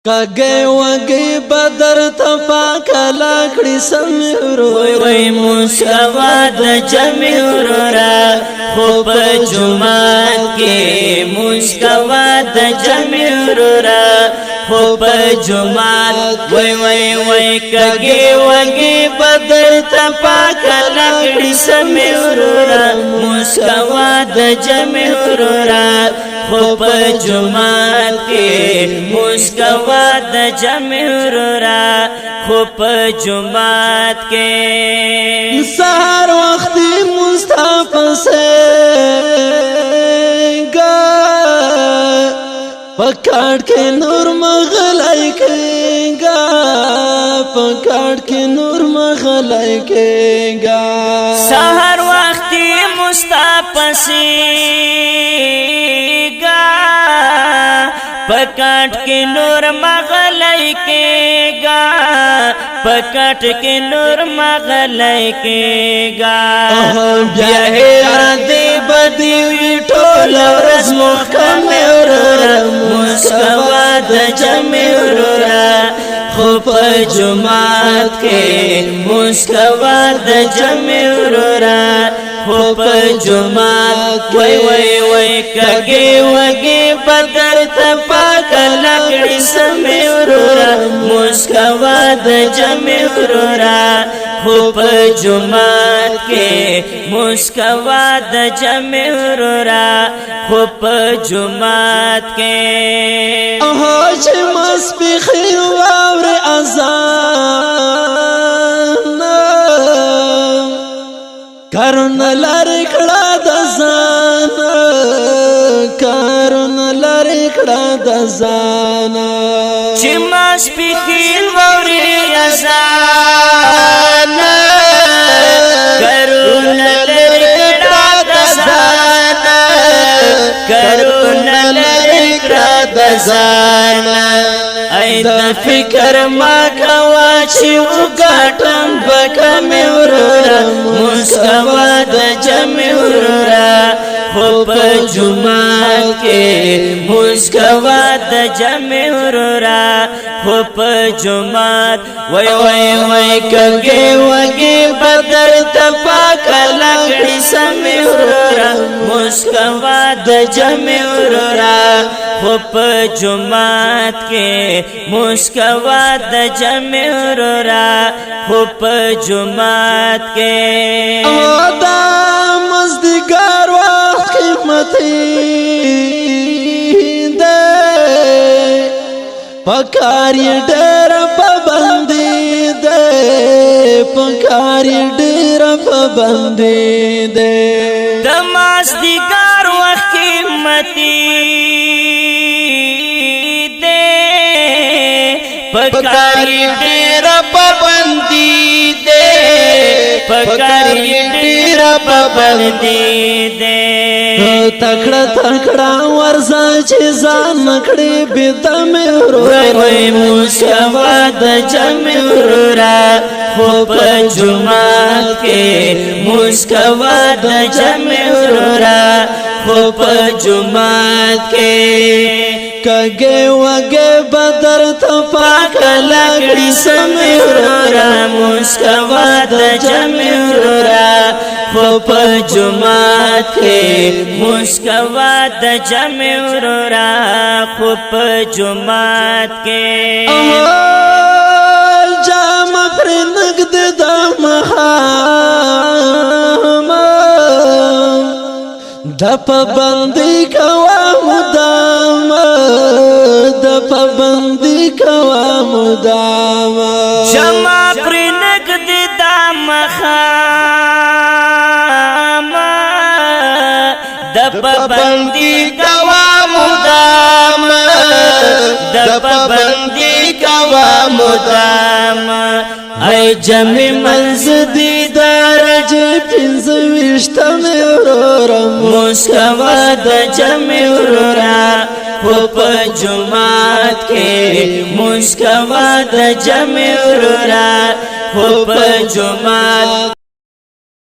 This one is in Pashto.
کګي وګي بدر تپا کلا کړي سمورو وای مسکوا د جمعورا خو په جمعات کې مسکوا د جمعورا خو په جمعات وای کګي وګي بدر تپا کلا کړي سمورو مسکوا د جمعورا خو په جمعات کې مسکوا د جمعورا خو په جمعات کې سحر وخت مصطفی سے گا پکاڑ کے نور مغلائی کے گا پکاڑ کے نور مغلائی کے گا سحر وخت مصطفی سے گا پکاٹ کے نور مغلائی کے گا پکاٹ کے نور مغلائی کے گا بیا دے بدی وی ټول ورځ محکم اورا مسکوا د جمعورا خو په جمعات کې مسکوا د جمعورا خو په جمعات وای کګي وګي بدر تپا کلا کړي سمورا مسکوا د جمعورا خو په جمعات کې مسکوا د جمعورا خو په جمعات کې چې مسبخین واور اذان کارون لاری کړه د ځان کارون لاری کړه د ځان چې مسبخین واور اذان کارون لاری کړه د ځان کارون لاری کړه د ځان ای د فکر ما کوا چې وګټم بکم ورورا مسکوا د جمعورا خو په جمعات کې مسکوا د جمعورا خو په جمعات وای کګي وګي بدر تپا کلا کړي سمورا مسکوا د جمعورا خو په جمعات کې مسکوا د جمعورا خو په جمعات کې دا مزدګار وخت قیمتي ده پکار ډېر پابندي ده پکار ډېر پابندي ده د مزدګار وخت قیمتي پکاری ډیر پابندی دے پکاری ډیر پابندی دے تکړه ورځه چې ځان نکړې بيدم وای مسکوا د جمعورا خو په جمعات کې مسکوا د جمعورا خو په جمعات کې کګي وګي بدر تپا کلا کړي سمورا مسکوا د جمعورا خو په جمعات کې مسکوا د جمعورا خو په جمعات کې جام پر نقد د د پابندي کوا مدام د پابندي کوا مدام جما پر نقد د د پابندي کوا مدام د پابندي کوا مدام ای جمع منز دیدار پنځويشتم ورورا مسکوا د جمعورا خو په جمعات کې مسکوا د جمعورا خو په جمعات